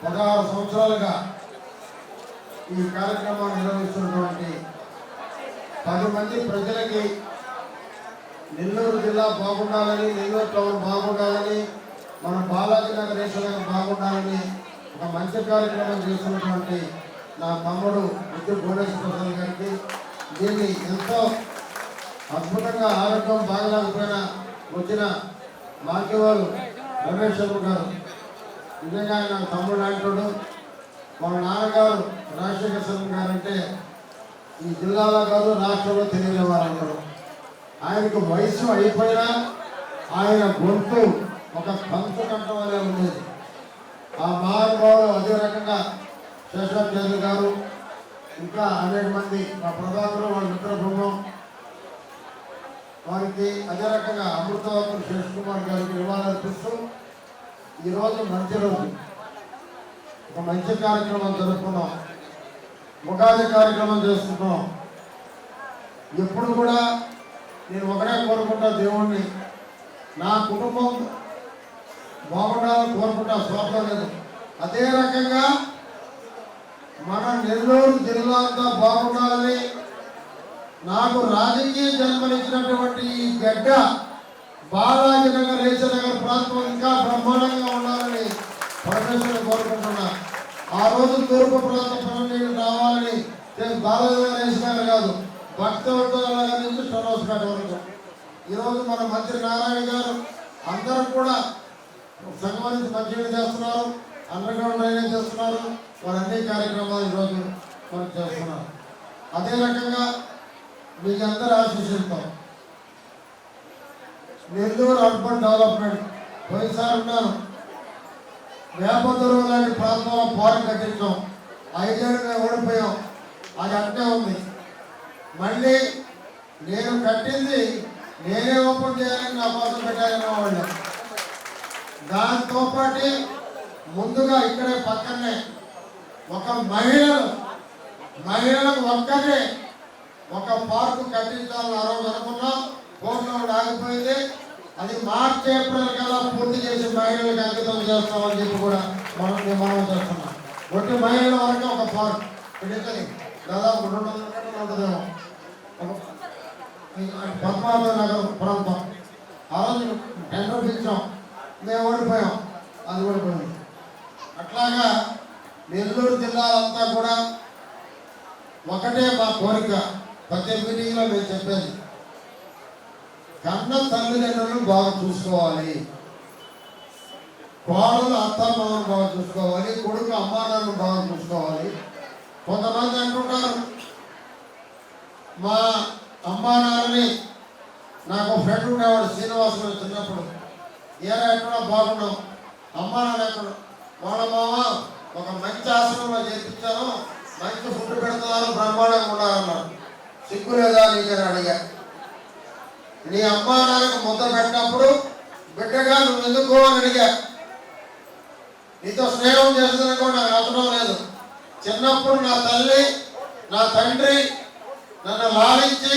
16 సంవత్సరాలుగా ఈ కార్యక్రమాన్ని నిర్వహిస్తున్నటువంటి 10 మంది ప్రజలకి నెల్లూరు జిల్లా బాగుండాలని, నెల్లూరు టౌన్ బాగుండాలని, మన బాలాజీ నగరేశ్వరం బాగుండాలని ఒక మంచి కార్యక్రమం చేస్తున్నటువంటి నా తమ్ముడు విద్యుత్ భువనేశ్వర ప్రసాద్ గారికి, దీన్ని ఎంతో అద్భుతంగా ఆరోగ్యం బాగలేకపోయినా వచ్చిన మాకేవాళ్ళు రమేష్ గారు నిజంగా ఆయన తమ్ముడు అంటాడు. మన నాన్నగారు రాజశేఖర శర్మ గారు అంటే ఈ జిల్లాలో కాదు రాష్ట్రంలో తెలియనివారు అంటారు. ఆయనకు వయసు అయిపోయినా ఆయన గొంతు ఒక పంచ కంఠం వలె ఉండేది. ఆ మహానుభావులు అదే రకంగా శేషాచార్య గారు, ఇంకా అనేక మంది మా ప్రభాకర్ వాళ్ళ మిత్ర బృందం వారికి, అదే రకంగా అమృతవరం శేష్ కుమార్ గారికి నివాళులర్పిస్తూ ఈరోజు మంచి రోజు. ఒక మంచి కార్యక్రమం జరుపుకున్నాం. ఉగాది కార్యక్రమం చేసుకున్నాం. ఎప్పుడు కూడా నేను ఒకటే కోరుకుంటా, దేవుణ్ణి నా కుటుంబం బాగుండాలని కోరుకుంటా, స్వార్థం లేదు. అదే రకంగా మన నెల్లూరు జిల్లా అంతా బాగుండాలని, నాకు రాజకీయ జన్మనిచ్చినటువంటి ఈ గడ్డ బాలాజీనగర్ రేచనగర్ ప్రాంతం ఇంకా బ్రహ్మాండంగా ఉండాలని పరమేశ్వరుని కోరుకుంటున్నా. ఆ రోజు తూర్పు ప్రాంత పనులు రావాలని బాలాజీనగర్ రేచనగర్ కాదు, భక్తవృత్తుల నుంచి స్టోనోస్పేట వరకు. ఈరోజు మన మంత్రి నారాయణ గారు అందరూ కూడా సంఘం నుంచి మంచిగా చేస్తున్నారు, అండర్ గ్రౌండ్ డ్రైనేజ్ చేస్తున్నారు. వారు అన్ని కార్యక్రమాలు ఈరోజు మనం చేస్తున్నారు. అదే రకంగా మీకు అందరూ ఆశీస్సులతో నెల్లూరు అర్బన్ డెవలప్మెంట్ పోయినసారి ఉన్నాను. వేపదొరువు లాంటి ప్రాంతంలో పార్క్ కట్టించాం. 5 ఏళ్ళు మేము ఓడిపోయాం. అది అంటే ఉంది. మళ్ళీ నేను కట్టింది నేనే ఓపెన్ చేయాలని నా కోసం పెట్టాలన్న వాళ్ళు. దాంతో పాటు ముందుగా ఇక్కడే పక్కనే ఒక మహిళలకు ఒక్కరే ఒక పార్కు కట్టించాలని ఆ రోజు అనుకున్నాం. కోర్టులో ఆగిపోయింది. అది మార్చి ఏప్రిల్ కల్లా పూర్తి చేసి మహిళలకు అంకితం చేస్తామని చెప్పి కూడా మనం చేస్తున్నాం. ఒట్టి మహిళల వరకు ఒక పార్క్ పెడితే దాదాపు 200 ఉంటుందేమో. పద్మావతి నగర్ ప్రాంతం ఆ రోజు టెండర్ పిలిచాం, మేము ఓడిపోయాం, అది ఓడిపోయింది. అట్లాగా నెల్లూరు జిల్లాలంతా కూడా ఒకటే మా కోరిక. ప్రతి మీటింగ్లో మేము చెప్పేది, కన్న తల్లిదండ్రులను బాగా చూసుకోవాలి, కోడలు అత్తమ్మను బాగా చూసుకోవాలి, కొడుకు అమ్మానాన్నను బాగా చూసుకోవాలి. కొంతమంది అంటుంటారు, మా అమ్మానాన్నని, నాకు ఫ్రెండ్ ఉండేవాడు శ్రీనివాసులు, చిన్నప్పుడు ఏరా ఎక్కడో బాగున్నాం, అమ్మానాన్న ఎక్కడ, వాళ్ళ మామ ఒక మంచి ఆశ్రమంలో చేర్పించాను, మంచి ఫుడ్ పెడుతున్నారు, బ్రహ్మాండంగా ఉండాలన్నారు. సిగ్గు లేదా నీకని అడిగా. నీ అమ్మా నాన్నకు ముద్ద పెట్టినప్పుడు బిడ్డగా నువ్వు ఎందుకో అని అడిగా. నీతో స్నేహం చేస్తుందని కూడా నాకు అవసరం లేదు. చిన్నప్పుడు నా తల్లి నా తండ్రి నన్ను లాలించి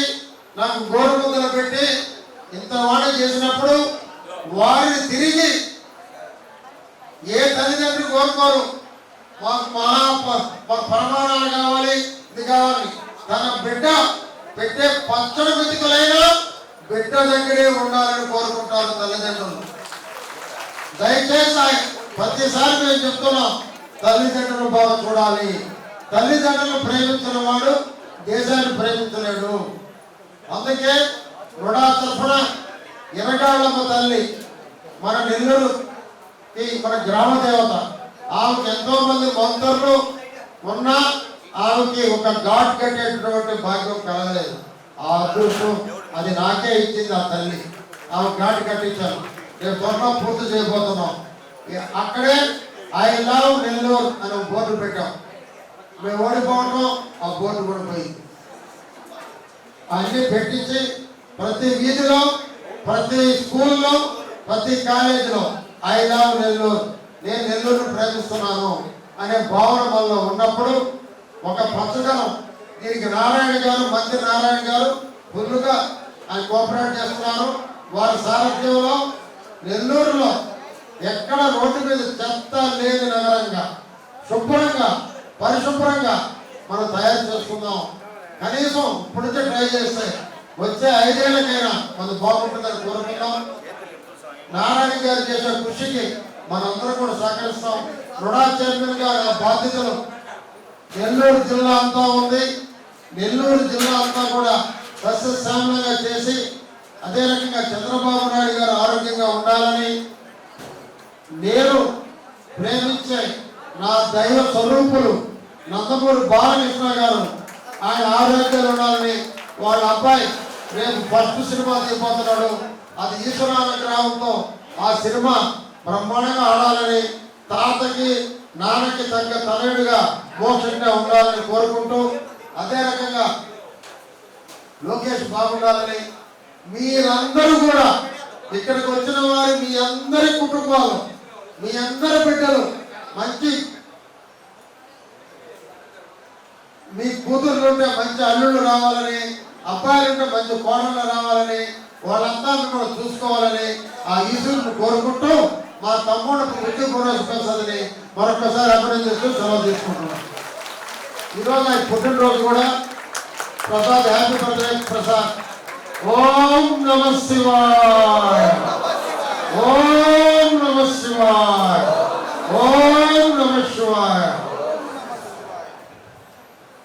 నాకు గోరు ముద్దలు పెట్టి ఇంత వాడ చేసినప్పుడు వారిని తిరిగి ఏ తల్లిదండ్రులు కోరుకోరు, మాకు ప్రమాణాలు కావాలి, ఇది కావాలి. తన బిడ్డ పెట్టే పచ్చడి మెతుకులైనా బిడ్డ దగ్గరే ఉండాలని కోరుకుంటారు తల్లిదండ్రులు. దయచేసి ప్రతిసారి మేము చెప్తున్నాం, తల్లిదండ్రులు బాగా చూడాలి. తల్లిదండ్రులు ప్రేమించిన వాడు దేశాన్ని ప్రేమించలేడు. అందుకే రుడా తరఫున ఎనగాళ్ళమ్మ తల్లి మన నెల్లూరుకి మన గ్రామ దేవత. ఆమెకు ఎంతో మంది మంత్రులు ఉన్నా ఆమెకి ఒక ఘాట్ కట్టేటటువంటి భాగ్యం కలగలేదు. ఆ అదృష్టం అది నాకే ఇచ్చింది ఆ తల్లి. ఆమె ఘాట్ కట్టించాను. నేను త్వరలో పూర్తి చేయబోతున్నాం. అక్కడే ఐ లవ్ నెల్లూరు అని బోర్డు పెట్టాం. మేము ఓడిపోవడం ఆ బోర్డు కూడా పోయింది. అన్నీ పెట్టించి ప్రతి వీధిలో, ప్రతి స్కూల్లో, ప్రతి కాలేజీలో ఐ లవ్ నెల్లూరు, నేను నెల్లూరును ప్రేమిస్తున్నాను అనే భావన మనలో ఉన్నప్పుడు ఒక పచ్చదనం. దీనికి నారాయణ గారు, మంత్రి నారాయణ గారు ఫుల్లుగా ఆయన కోఆపరేట్ చేస్తున్నారు. వారి సారథ్యంలో నెల్లూరులో ఎక్కడ రోడ్డు మీద చెత్త లేని నగరంగా శుభ్రంగా పరిశుభ్రంగా మనం తయారు చేసుకుందాం. కనీసం ఇప్పుడు నుంచి ట్రై చేస్తే వచ్చే 5 ఏళ్ళకైనా మనం బాగుంటుందని కోరుకుందాం. నారాయణ గారు చేసే కృషికి మనందరం కూడా సహకరిస్తాం. రుడా చైర్మన్ గా బాధ్యతలు నెల్లూరు జిల్లా అంతా ఉంది. నెల్లూరు జిల్లా అంతా కూడా సస్యశ్యామలంగా చేసి అదే రకంగా చంద్రబాబు నాయుడు గారు ఆరోగ్యంగా ఉండాలని, నేను ప్రేమించే నా దైవ స్వరూపులు నందమూరి బాలకృష్ణ గారు ఆయన ఆరోగ్యంగా ఉండాలని, వాళ్ళ అబ్బాయి రేపు ఫస్ట్ సినిమా తీయబోతున్నాడు, అది ఈశ్వరానుగ్రహంతో ఆ సినిమా బ్రహ్మాండంగా ఆడాలని, తాతకి నాన్నకి తగ్గ తనయుడిగా మోక్షంగా ఉండాలని కోరుకుంటూ, అదే రకంగా లోకేష్ బాగుండాలని, మీరందరూ కూడా ఇక్కడికి వచ్చిన వారి మీ అందరి కుటుంబాలు, మీ అందరి బిడ్డలు మంచి ఉంటే మంచి అల్లుళ్ళు రావాలని, అబ్బాయిలు ఉంటే మంచి కోడళ్ళు రావాలని, వాళ్ళంతా కూడా చూసుకోవాలని ఆ ఈశ్వరుని కోరుకుంటూ మా తమ్ముడు బుద్ధి ప్రసాద్ని మరొకసారి అభినందిస్తూ సెలవు తీసుకుంటున్నాం. ఈరోజు ఆయన పుట్టినరోజు కూడా. Prasad, happy birthday Prasad. ఓం నమ శివాయ, ఓం నమ శివాయ, ఓం నమ శివాయ.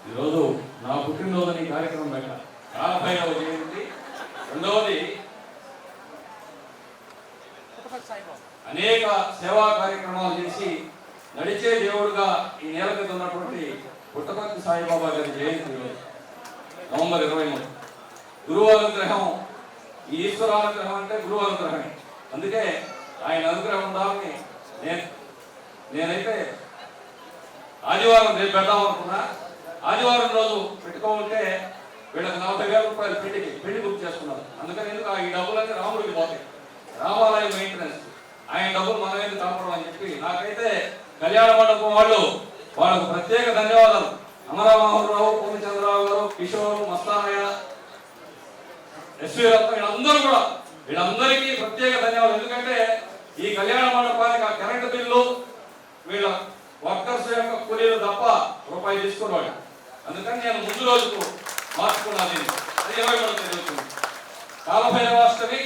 ఈరోజు నా పుట్టినరోజుని కార్యక్రమం పెట్ట 40వ జయంతి. రెండవది అనేక సేవా కార్యక్రమాలు చేసి నడిచే దేవుడుగా ఈ నేల మీద ఉన్నటువంటి పుట్టపర్తి సాయిబాబా గారి జయంతి నవంబర్ 23. గురువు అనుగ్రహం, ఈ ఈశ్వరానుగ్రహం అంటే గురువు అనుగ్రహమే. అందుకే ఆయన అనుగ్రహం ఉండాలని నేనైతే ఆదివారం రేపు పెడదాం అనుకున్నా. ఆదివారం రోజు పెట్టుకోవాలంటే వీళ్ళకి 40,000 రూపాయలు పెళ్లి బుక్ చేసుకున్నారు. అందుకని ఎందుకు ఈ డబ్బులన్నీ రాముడికి పోతాయి, రామాలయం మెయింటెనెన్స్, ఆయన డబ్బులు మనం ఎందుకు కాపడం అని చెప్పి నాకైతే కళ్యాణ మండపం వాళ్ళకు ప్రత్యేక ధన్యవాదాలు. అమరామోహన్ రావు, పూర్ణచంద్రరావు గారు, కిషోర్, మస్తానయ్య, ఎస్వి రత్న, వీళ్ళందరికీ ప్రత్యేక ధన్యవాదాలు. ఎందుకంటే ఈ కళ్యాణ మండపానికి ఆ కరెంటు బిల్లు వీళ్ళ వర్కర్స్ యొక్క కూలీలు తప్ప రూపాయి తీసుకున్నాడు. అందుకని నేను ముందు రోజుకు మార్చుకున్నాను. అది 20 జరుగుతుంది. కాలభైరవాష్టమి,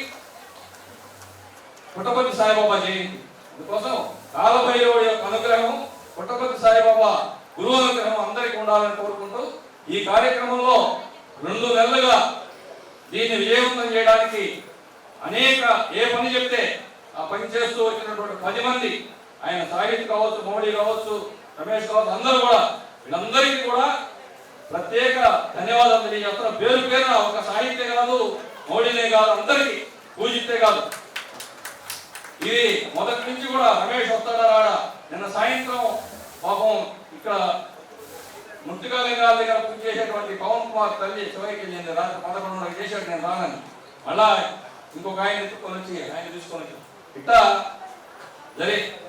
పుట్టపర్తి సాయిబాబా జయంతి. అందుకోసం కాలభైరవుడి యొక్క అనుగ్రహం, పుట్టపర్తి సాయిబాబా గురువు అనుగ్రహం అందరికీ ఉండాలని కోరుకుంటూ ఈ కార్యక్రమంలో 2 నెలలుగా దీన్ని విజయవంతం చేయడానికి అనేక ఏ పని చెప్తే ఆ పని చేస్తూ వచ్చినటువంటి 10 మంది, ఆయన సాహిత్ కావచ్చు, మౌళి కావచ్చు, రమేష్ కావచ్చు, అందరూ కూడా వీళ్ళందరికీ కూడా ప్రత్యేక ధన్యవాదాలు తెలియజేస్తున్నా. పేరు పేరున ఒక సాహిత్యే కాదు, మౌళినే కాదు, అందరికీ పూజితే కాదు. ఇది మొదటి నుంచి కూడా రమేష్ వస్తాడా రాడా. నిన్న సాయంత్రం పాపం ఇక్కడ ముట్టికాలింగాల దగ్గర పూజ చేసేటువంటి పవన్ కుమార్ తల్లి శివైకి వెళ్ళింది. రాత్రి 11:30 చేశాడు, నేను రానని. మళ్ళా ఇంకొక ఆయన ఎత్తుకొని వచ్చి ఆయన తీసుకొని వచ్చి ఇట్లా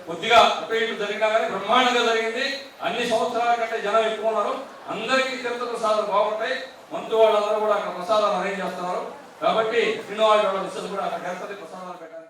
కొద్దిగా అటు ఇటు జరిగినా కానీ బ్రహ్మాండంగా జరిగింది. అన్ని సంవత్సరాల కంటే జనం ఎక్కువ ఉన్నారు. అందరికీ తిరుపతి ప్రసాదాలు బాగుంటాయి. మంత్రి వాళ్ళందరూ కూడా అక్కడ ప్రసాదాలు అరేంజ్ చేస్తున్నారు. కాబట్టి చిన్నవాళ్ళ మిస్సెస్ కూడా అక్కడ తిరుపతి ప్రసాదాలు పెట్టాలి.